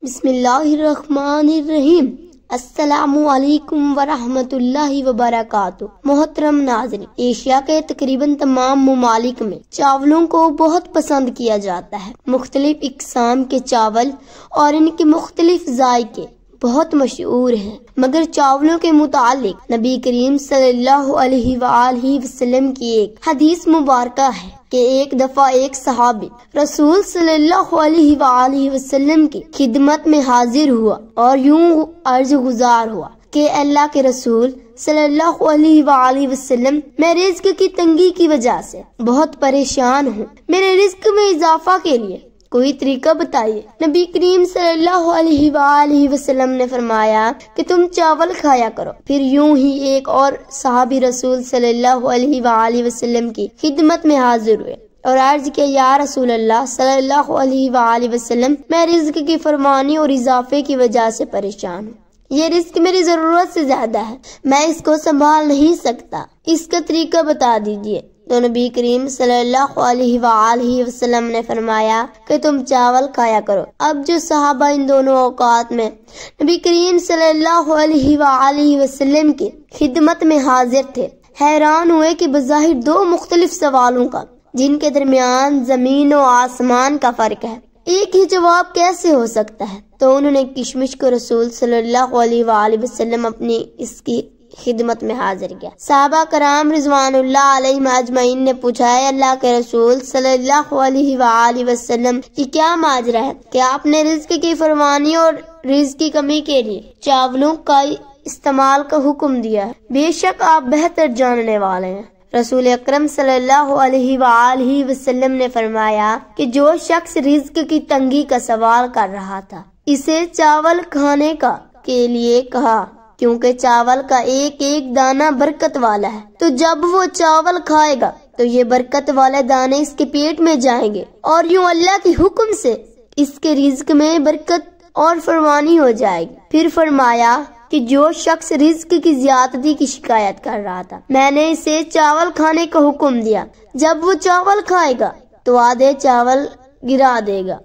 بسم اللہ الرحمن الرحیم۔ السلام علیکم ورحمۃ اللہ وبرکاتہ۔ محترم ناظرین، ایشیا کے تقریباً تمام ممالک میں چاولوں کو بہت پسند کیا جاتا ہے۔ مختلف اقسام کے چاول اور ان کے مختلف ذائقے بہت مشہور ہیں، مگر چاولوں کے متعلق نبی کریم صلی اللہ علیہ وآلہ وسلم کی ایک حدیث مبارکہ ہے کہ ایک دفعہ ایک صحابی رسول صلی اللہ علیہ وآلہ وسلم کی خدمت میں حاضر ہوا اور یوں عرض گزار ہوا کہ اللہ کے رسول صلی اللہ علیہ وآلہ وسلم، میں رزق کی تنگی کی وجہ سے بہت پریشان ہوں، میرے رزق میں اضافہ کے لیے کوئی طریقہ بتائیے۔ نبی کریم صلی اللہ علیہ وآلہ وسلم نے فرمایا کہ تم چاول کھایا کرو۔ پھر یوں ہی ایک اور صحابی رسول صلی اللہ علیہ وآلہ وسلم کی خدمت میں حاضر ہوئے اور عرض کیا، یا رسول اللہ صلی اللہ علیہ وآلہ وسلم، میں رزق کی فراوانی اور اضافے کی وجہ سے پریشان ہوں، یہ رزق میری ضرورت سے زیادہ ہے، میں اس کو سنبھال نہیں سکتا، اس کا طریقہ بتا دیجیے۔ تو نبی کریم صلی اللہ علیہ وآلہ وسلم نے فرمایا کہ تم چاول کھایا کرو۔ اب جو صحابہ ان دونوں اوقات میں نبی کریم صلی اللہ علیہ وآلہ وسلم کی خدمت میں حاضر تھے، حیران ہوئے کہ بظاہر دو مختلف سوالوں کا، جن کے درمیان زمین و آسمان کا فرق ہے، ایک ہی جواب کیسے ہو سکتا ہے؟ تو انہوں نے کشمش کو رسول صلی اللہ علیہ وآلہ وسلم اپنی اس کی خدمت میں حاضر کیا۔ صحابہ کرام رضوان اللہ علیہم اجمعین نے پوچھا، ہے اللہ کے رسول صلی اللہ علیہ وآلہ وسلم، یہ کیا ماجرا ہے کہ آپ نے رزق کی فراوانی اور رزق کی کمی کے لیے چاولوں کا استعمال کا حکم دیا ہے؟ بے شک آپ بہتر جاننے والے ہیں۔ رسول اکرم صلی اللہ علیہ وآلہ وسلم نے فرمایا کہ جو شخص رزق کی تنگی کا سوال کر رہا تھا، اسے چاول کھانے کا کے لیے کہا، کیونکہ چاول کا ایک ایک دانہ برکت والا ہے، تو جب وہ چاول کھائے گا تو یہ برکت والے دانے اس کے پیٹ میں جائیں گے اور یوں اللہ کے حکم سے اس کے رزق میں برکت اور فراوانی ہو جائے گی۔ پھر فرمایا کہ جو شخص رزق کی زیادتی کی شکایت کر رہا تھا، میں نے اسے چاول کھانے کا حکم دیا، جب وہ چاول کھائے گا تو آدھے چاول گرا دے گا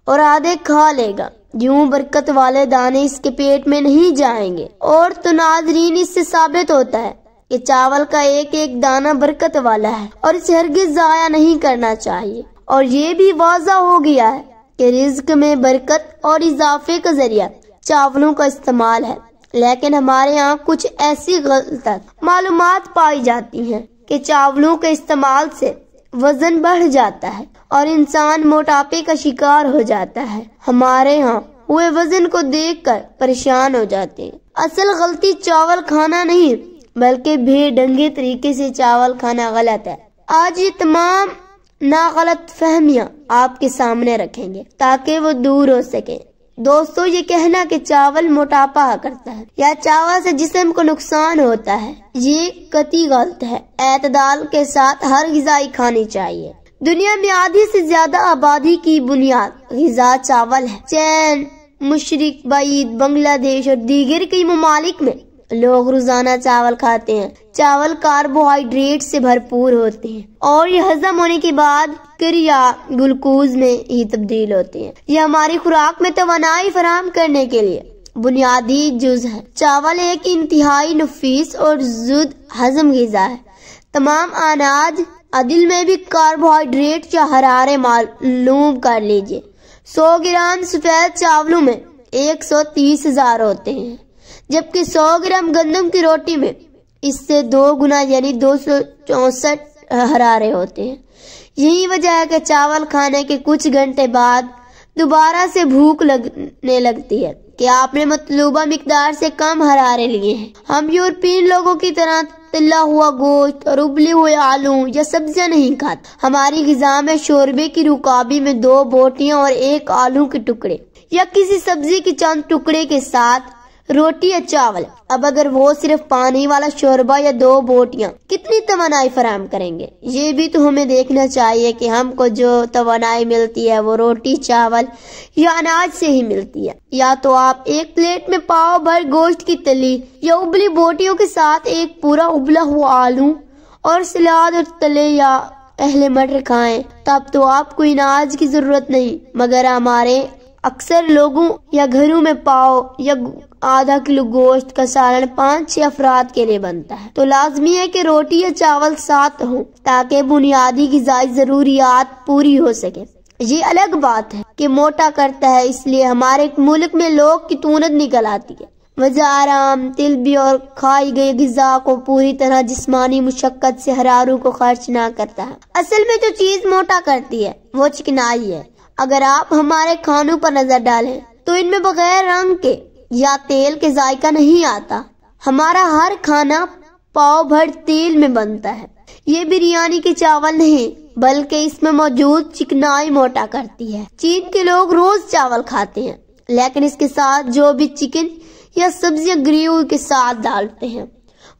اور آدھے کھا لے گا، یوں برکت والے دانے اس کے پیٹ میں نہیں جائیں گے۔ اور تو ناظرین، اس سے ثابت ہوتا ہے کہ چاول کا ایک ایک دانہ برکت والا ہے اور اسے ہرگز ضائع نہیں کرنا چاہیے۔ اور یہ بھی واضح ہو گیا ہے کہ رزق میں برکت اور اضافے کا ذریعہ چاولوں کا استعمال ہے، لیکن ہمارے یہاں کچھ ایسی غلط معلومات پائی جاتی ہیں کہ چاولوں کے استعمال سے وزن بڑھ جاتا ہے اور انسان موٹاپے کا شکار ہو جاتا ہے۔ ہمارے ہاں ہوئے وزن کو دیکھ کر پریشان ہو جاتے ہیں۔ اصل غلطی چاول کھانا نہیں بلکہ بے ڈھنگے طریقے سے چاول کھانا غلط ہے۔ آج یہ تمام غلط فہمیاں آپ کے سامنے رکھیں گے تاکہ وہ دور ہو سکیں۔ دوستو، یہ کہنا کہ چاول موٹاپا کرتا ہے یا چاول سے جسم کو نقصان ہوتا ہے، یہ قطعی غلط ہے۔ اعتدال کے ساتھ ہر غذائی کھانی چاہیے۔ دنیا میں آدھی سے زیادہ آبادی کی بنیاد غذا چاول ہے۔ چین، مشرق بعید، بنگلہ دیش اور دیگر کئی ممالک میں لوگ روزانہ چاول کھاتے ہیں۔ چاول کاربوہائیڈریٹ سے بھرپور ہوتے ہیں اور یہ ہضم ہونے کے بعد کریا گلوکوز میں ہی تبدیل ہوتے ہیں۔ یہ ہماری خوراک میں توانائی فراہم کرنے کے لیے بنیادی جز ہے۔ چاول ایک انتہائی نفیس اور زود ہضم غذا ہے۔ تمام اناج عدل میں بھی کاربوہائیڈریٹ یا حرارے معلوم کر لیجئے۔ 100 گرام سفید چاولوں میں 130,000 ہوتے ہیں، جبکہ 100 گرام گندم کی روٹی میں اس سے 2 گنا یعنی 264 حرارے ہوتے ہیں۔ یہی وجہ ہے کہ چاول کھانے کے کچھ گھنٹے بعد دوبارہ سے بھوک لگنے لگتی ہے کہ آپ نے مطلوبہ مقدار سے کم حرارے لیے ہیں۔ ہم یورپین لوگوں کی طرح تلا ہوا گوشت اور ابلے ہوئے آلو یا سبزیاں نہیں کھاتے۔ ہماری غذا میں شوربے کی رکابی میں 2 بوٹیاں اور 1 آلو کے ٹکڑے یا کسی سبزی کے چند ٹکڑے کے ساتھ روٹی یا چاول۔ اب اگر وہ صرف پانی والا شوربہ یا 2 بوٹیاں کتنی توانائی فراہم کریں گے؟ یہ بھی تو ہمیں دیکھنا چاہیے کہ ہم کو جو توانائی ملتی ہے وہ روٹی، چاول یا اناج سے ہی ملتی ہے، یا تو آپ ایک پلیٹ میں پاؤ بھر گوشت کی تلی یا ابلی بوٹیوں کے ساتھ ایک پورا ابلا ہوا آلو اور سلاد اور تلے یا اہل مٹر کھائیں، تب تو آپ کو اناج کی ضرورت نہیں، مگر ہمارے اکثر لوگوں یا گھروں میں پاؤ یا آدھا کلو گوشت کا سالن 5-6 افراد کے لیے بنتا ہے، تو لازمی ہے کہ روٹی یا چاول ساتھ ہوں تاکہ بنیادی غذائی ضروریات پوری ہو سکے۔ یہ الگ بات ہے کہ موٹا کرتا ہے، اس لیے ہمارے ملک میں لوگ کی تونت نکل آتی ہے۔ وجہ آرام، طلبی اور کھائی گئی غذا کو پوری طرح جسمانی مشقت سے ہراروں کو خرچ نہ کرتا ہے۔ اصل میں جو چیز موٹا کرتی ہے وہ چکنائی ہے۔ اگر آپ ہمارے کھانوں پر نظر ڈالیں تو ان میں بغیر رنگ کے یا تیل کے ذائقہ نہیں آتا۔ ہمارا ہر کھانا پاؤ بھر تیل میں بنتا ہے۔ یہ بریانی کے چاول نہیں بلکہ اس میں موجود چکنائی موٹا کرتی ہے۔ چین کے لوگ روز چاول کھاتے ہیں لیکن اس کے ساتھ جو بھی چکن یا سبزیاں گریوی کے ساتھ ڈالتے ہیں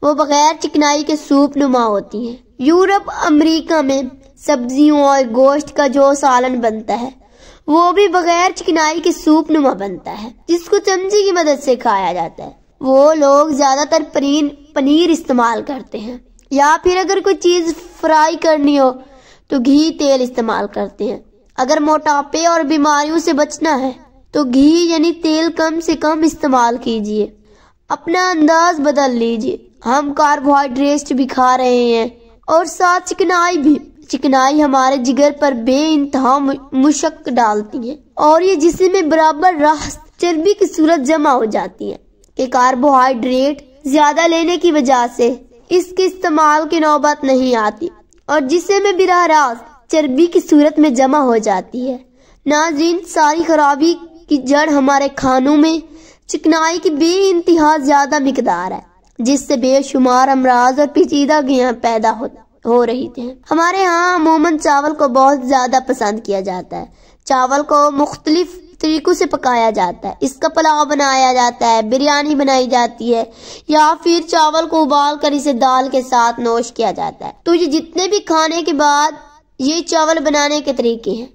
وہ بغیر چکنائی کے سوپ نما ہوتی ہیں۔ یورپ، امریکہ میں سبزیوں اور گوشت کا جو سالن بنتا ہے وہ بھی بغیر چکنائی کے سوپ نما بنتا ہے جس کو چمچے کی مدد سے کھایا جاتا ہے۔ وہ لوگ زیادہ تر پنیر استعمال کرتے ہیں، یا پھر اگر کوئی چیز فرائی کرنی ہو تو گھی تیل استعمال کرتے ہیں۔ اگر موٹاپے اور بیماریوں سے بچنا ہے تو گھی یعنی تیل کم سے کم استعمال کیجیے، اپنا انداز بدل لیجیے۔ ہم کاربوہائیڈریٹ بھی کھا رہے ہیں اور ساتھ چکنائی بھی۔ چکنائی ہمارے جگر پر بے انتہا مشق ڈالتی ہے اور یہ جسم میں برابر راہ چربی کی صورت جمع ہو جاتی ہے کہ کاربوہائیڈریٹ زیادہ لینے کی وجہ سے اس کے استعمال کی نوبت نہیں آتی اور جسم میں براہ راست چربی کی صورت میں جمع ہو جاتی ہے۔ ناظرین، ساری خرابی کی جڑ ہمارے کھانوں میں چکنائی کی بے انتہا زیادہ مقدار ہے جس سے بے شمار امراض اور پیچیدگیاں پیدا ہو رہی تھیں۔ ہمارے ہاں عموماً چاول کو بہت زیادہ پسند کیا جاتا ہے۔ چاول کو مختلف طریقوں سے پکایا جاتا ہے، اس کا پلاؤ بنایا جاتا ہے، بریانی بنائی جاتی ہے یا پھر چاول کو ابال کر اسے دال کے ساتھ نوش کیا جاتا ہے۔ تو یہ جتنے بھی کھانے کے بعد یہ چاول بنانے کے طریقے ہیں،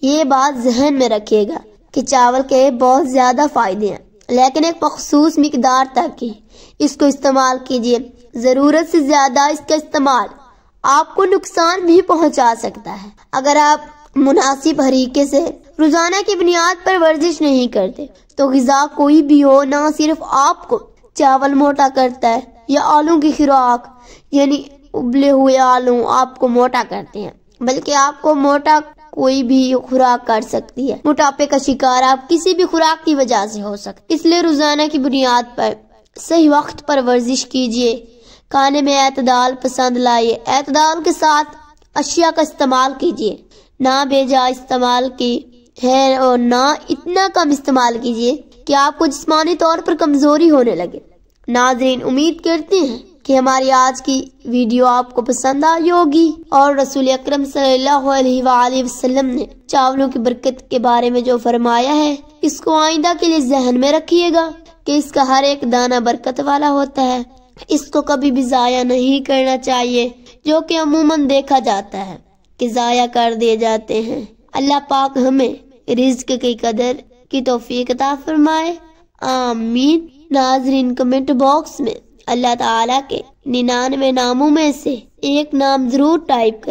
یہ بات ذہن میں رکھیے گا کہ چاول کے بہت زیادہ فائدے ہیں لیکن ایک مخصوص مقدار تک ہی اس کو استعمال کیجیے۔ ضرورت سے زیادہ اس کا استعمال آپ کو نقصان بھی پہنچا سکتا ہے۔ اگر آپ مناسب طریقے سے روزانہ کی بنیاد پر ورزش نہیں کرتے تو غذا کوئی بھی ہو، نہ صرف آپ کو چاول موٹا کرتا ہے یا آلو کی خوراک یعنی ابلے ہوئے آلو آپ کو موٹا کرتے ہیں، بلکہ آپ کو موٹا کوئی بھی خوراک کر سکتی ہے۔ موٹاپے کا شکار آپ کسی بھی خوراک کی وجہ سے ہو سکتے، اس لیے روزانہ کی بنیاد پر صحیح وقت پر ورزش کیجیے۔ کھانے میں اعتدال پسند لائیے، اعتدال کے ساتھ اشیاء کا استعمال کیجیے، نہ بے جا استعمال کی ہے اور نہ اتنا کم استعمال کیجیے کہ آپ کو جسمانی طور پر کمزوری ہونے لگے۔ ناظرین، امید کرتے ہیں کہ ہماری آج کی ویڈیو آپ کو پسند آئی ہوگی اور رسول اکرم صلی اللہ علیہ وآلہ وسلم نے چاولوں کی برکت کے بارے میں جو فرمایا ہے اس کو آئندہ کے لیے ذہن میں رکھیے گا کہ اس کا ہر ایک دانہ برکت والا ہوتا ہے، اس کو کبھی بھی ضائع نہیں کرنا چاہیے، جو کہ عموماً دیکھا جاتا ہے کہ ضائع کر دیے جاتے ہیں۔ اللہ پاک ہمیں رزق کی قدر کی توفیق عطا فرمائے، آمین۔ ناظرین، کمنٹ باکس میں اللہ تعالیٰ کے 99 ناموں میں سے ایک نام ضرور ٹائپ کریں۔